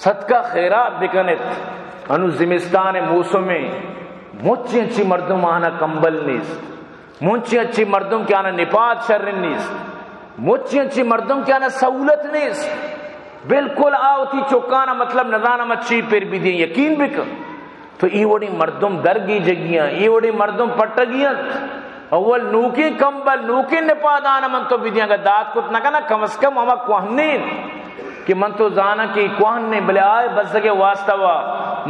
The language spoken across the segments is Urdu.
صدقہ خیرات بکنت انو زمستان موسم میں مچی اچھی مردم آنا کمبل نیست، مچی اچھی مردم کے آنا نپات شر نیست، مچی اچھی مردم کے آنا سہولت نیست، بالکل آوتی چوکانا مطلب نظانہ مچی پھر بھی دیں یقین بکن تو ای وڑی مردم درگی جگیاں، ای وڑی مردم پٹگیاں اول نوکی کمبل نوکی نپاد آنا من تو بھی دیاں گا داد کت نکنا کم از کم ہما کوہنین کہ من تو زانا کہ کوہنین بلے آئے بس سکے واسطہ وا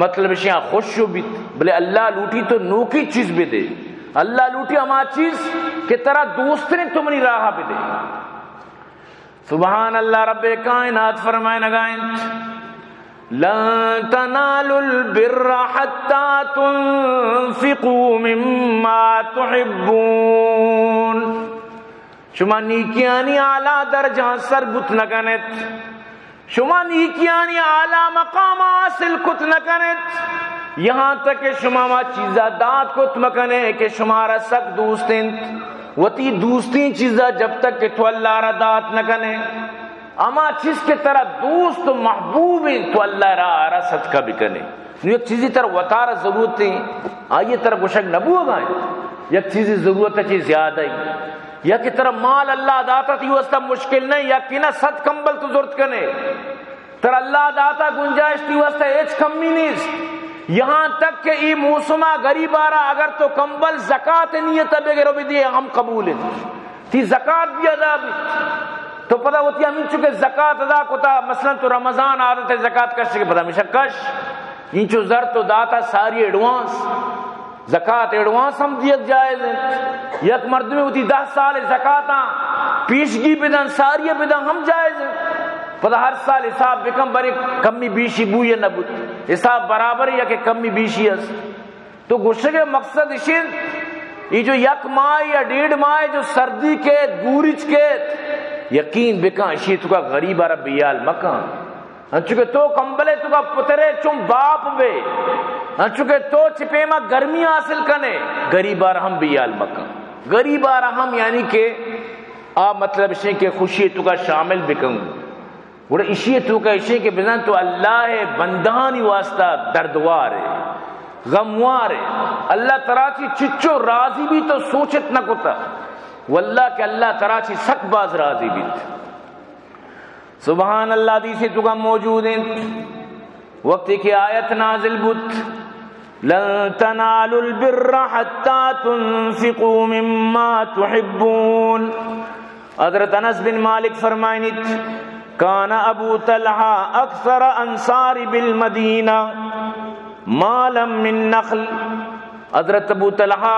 مطلب اشیاں خوش ہو بیت بلے اللہ لوٹی تو نوکی چیز بھی دے، اللہ لوٹی ہما چیز کہ طرح دوستنے تمہنی راہا بھی دے۔ سبحان اللہ رب کائنات فرمائے نگائیں لن تنالوا البر حتى تنفقوا مما تحبون، شما نیکیانی اعلیٰ درجہ سر بت نکنت، شما نیکیانی اعلیٰ مقام حاصل کت نکنت، یہاں تک کہ شما ما چیزہ داد کت مکنے کہ شمارا سک دوستیں وتی دوستی چیزہ جب تک کہ تو اللہ را داد نکنے اما چیز کے طرح دوست و محبوب ہیں تو اللہ را صدقہ بکنے ایک چیزی طرح وطارہ ضرورت ہے آئیے طرح گوشک نبو گائیں یک چیزی ضرورت ہے چیز زیادہ ہے یا کہ طرح مال اللہ داتا تھی واسطہ مشکل نہیں یا کہ نہ صد کمبل تو ضرورت کنے طرح اللہ داتا گنجائش تھی واسطہ ایچ کمی نہیں، یہاں تک کہ ای موسمہ غریبارہ اگر تو کمبل زکاة نیت بغیر بھی دیئے ہم قبول ہیں تھی زکاة بھی ادا بھی تو پتہ ہوتی ہمیں چونکہ زکاة ادا کتا مثلا تو رمضان عادت ہے زکاة کش کے پتہ ہمیشہ کش انچو زر تو داتا ساری ایڈوانس زکاة ایڈوانس ہم دیت جائز ہیں، یک مرد میں ہوتی 10 سال زکاة پیشگی بدن ساری بدن ہم جائز ہیں، پتہ ہر سال حساب بکم بری کمی بیشی بو یا نبود حساب برابر یا کہ کمی بیشی ہے تو گوشے مقصد اشین یہ جو یک ماہ یا 1.5 ماہ جو سردی کے گورج کے یقین بکن اشی تو کا غریب ربیال مکان چونکہ تو کمبلے تو کا پترے چون باپ بے چونکہ تو چپیما گرمی حاصل کنے غریبار ہم بیال مکان غریبار ہم یعنی کہ مطلب اشی کے خوشی تو کا شامل بکن گوڑا اشی تو کا اشی کے بزن تو اللہ بندانی واسطہ دردوار ہے غموار ہے اللہ تراچی چچو راضی بھی تو سوچت نہ کتا واللہ کہ اللہ تراچی سک باز راضی بھی سبحان اللہ دیسی تو کا موجود ہیں وقت کی آیت نازل بت لن تنالوا البر حتى تنفقوا مما تحبون حضرت انس بن مالک فرمائنیت کان ابو طلحہ اکثر انصار بالمدینہ مالا من نخل، حضرت ابو طلحہ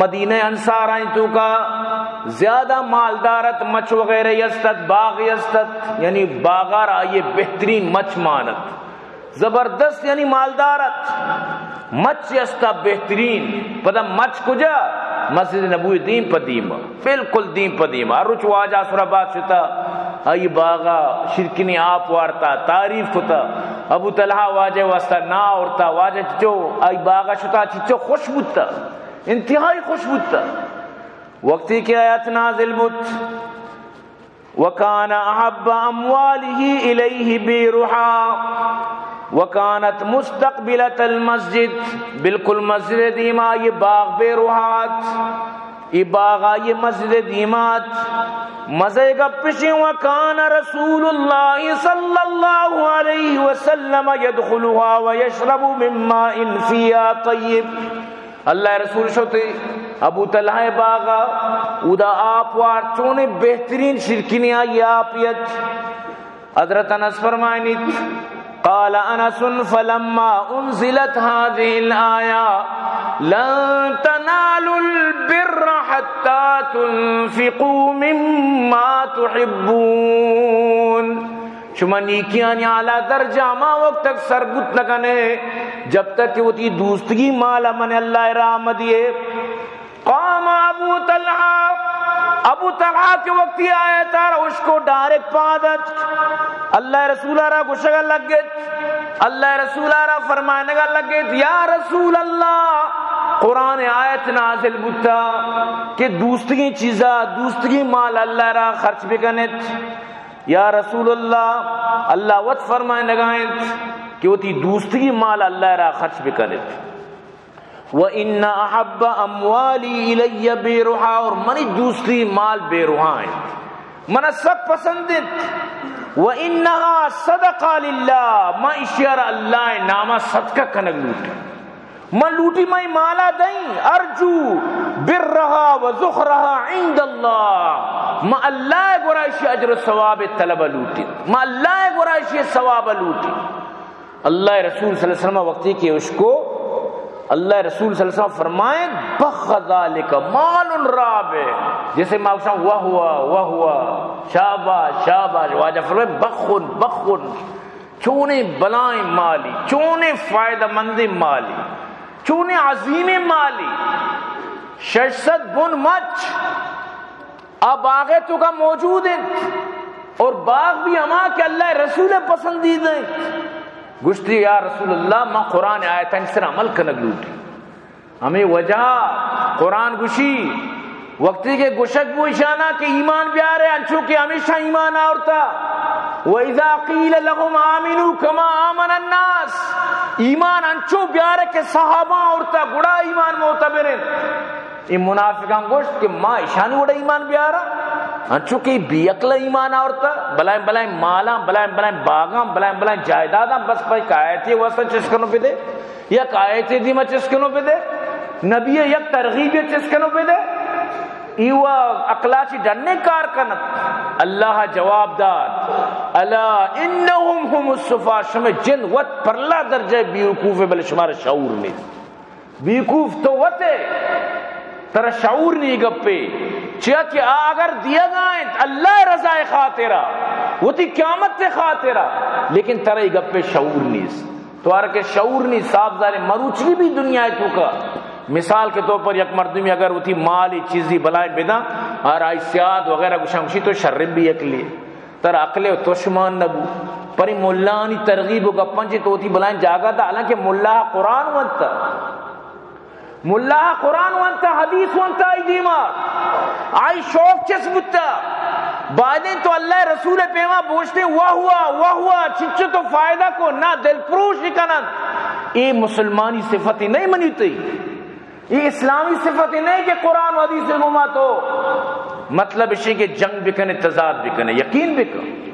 مدینہ انصار آئیں تو کا زیادہ مالدارت مچ وغیرہ یستت باغ یستت یعنی باغار آئیے بہترین مچ مانت زبردست یعنی مالدارت مچ یستا بہترین پتہ مچ کجا مسجد نبوی دین پدیمہ بالکل دین پدیمہ روچ واجہ سرابات شتا آئی باغا شرکنی آپ وارتا تعریف کتا ابو طلحہ واجہ واسطہ نا اورتا واجہ چچو آئی باغا شتا چچو خوش بودتا انتہائی خوش بودتا وقتی کی آیت نازل بوت وَكَانَ أَحَبَّ أَمْوَالِهِ إِلَيْهِ بِرُحَا وَكَانَتْ مُسْتَقْبِلَةَ الْمَسْجِد بالکل مسجد دیما یہ باغ بے روحات یہ باغ یہ مسجد دیمات مزے گا پشی وَكَانَ رَسُولُ اللَّهِ صَلَّى اللَّهُ عَلَيْهِ وَسَلَّمَ يَدْخُلُهَا وَيَشْرَبُ مِن مَّاءٍ فِيهَا طَيِّبٍ اللہ رسول شوتے ابو طلحہ باغا ادا آپ وار چونے بہترین شرکنی آئی آپیت حضرت انس فرمائنیت قال انس فلما انزلت هذه الآية لن تنالوا البر حتى تنفقوا مما تحبون شما نیکیاں اعلیٰ درجہ ما وقت تک سرگت نکنے جب تک کہ وہ تی دوستگی مالا من اللہ رحم دیے قام ابو طلحہ کے وقت یہ آیا تارا اس کو ڈائریکٹ پادت اللہ رسول را گشگا لگت اللہ رسول را فرمانے گا لگت یا رسول اللہ قرآن آیت نازل بتا کہ دوستگی چیزا دوستگی مال اللہ را خرچ بکنت یا رسول اللہ اللہ وط فرمائے نگائیں کہ وہ تی دوسری مال اللہ را خرچ بکنت. وَإِنَّ أَحَبَّ أَمْوَالِي إِلَيَّ بِرُحَا، اور منی دوسری مال بے روحاں ہیں منہ سب پسندت. وَإِنَّهَا صَدَقَةٌ لِلَّهِ، میں اشیار اللہ نامہ صدقہ کنگ لوٹی، میں لوٹی میں مالا دیں. ارجو برہا وزخرہا عند اللہ، میں اللہ گرائشی اجر و ثواب طلب لوٹی، میں اللہ گرائشی ثواب لوٹی. اللہ رسول صلی اللہ علیہ وسلم وقتی کہ اس کو اللہ رسول صلی اللہ علیہ وسلم فرمائیں بخذالک مال رابع، جیسے میں آپ وہ ہوا شاباش شاباش، واجہ فرمائے بخن بخن، چونے بلائیں مالی، چونے فائدہ مند مالی، چونے عظیم مالی. 600 بن مچ اب باغیں تو کا موجود ہیں، اور باغ بھی ہما کہ اللہ رسول پسندیدہ ہیں. گشتی یا رسول اللہ میں قرآن آیتیں سر عمل کنگ لوٹی، ہمیں وجہ قرآن گشی وقتی کے گشک وہ اشانہ کہ ایمان بیارے انچو کہ ہمیشہ ایمان آورتا. وَإِذَا قِيلَ لَهُمْ آمِنُوا كَمَا آمَنَ النَّاسِ، ایمان انچو بیارے کہ صحابہ آورتا گڑا ایمان معتبرین. یہ منافقان گوشت کہ ماں اشانی وڑا ایمان بیارا انچو کہ بی اقل ایمان آورتا، بلائیں بلائیں مالاں، بلائیں بلائیں باغاں، بلائیں بلائیں جائیداداں، بس پائی کائیتی واسطہ چسکنوں پہ دے، یا کائیتی دیمہ چسکنوں پہ دے، نبی یک ترغیب چسکنوں پہ دے، ایوہ اقلاچی ڈننے کار کنت. اللہ جواب داد الا انہم ہم الصفا، شمع جن وط پرلا درجہ بیوقوف بل شمار شعور نہیں. بیوقوف تو وطے ترہ شعور نہیں گپے چیا کہ اگر دیا گائیں اللہ رضا خاطرہ وہ تی قیامت خاطرہ، لیکن ترہ گپے شعور نہیں. تو آرکہ شعور نہیں صاحب ظاہر مروچلی بھی دنیا ہے تو کا. مثال کے طور پر یک مردمی اگر وہ تھی مالی چیزی بلائیں بیدا اور آئی سیاد وغیرہ گشنگشی تو شرم بھی اکلی تر اقلے و تشمان نبو پری ملانی ترغیب و گپنچی تو تھی بلائیں جاگا تھا. حالانکہ ملہ قرآن وانتا، ملہ قرآن وانتا، حدیث وانتا، آئی دیمار آئی شوق چس بتا. بعدیں تو اللہ رسول پیما بوشتے وہ ہوا چچو تو فائدہ کو نہ دل پروش کنند. یہ مسلمانی صفتی نہیں منیتی، یہ اسلامی صفتی نہیں کہ قرآن و حدیث گما تو مطلب اسی کہ جنگ بکنے، تضاد بکنے، یقین بکنے.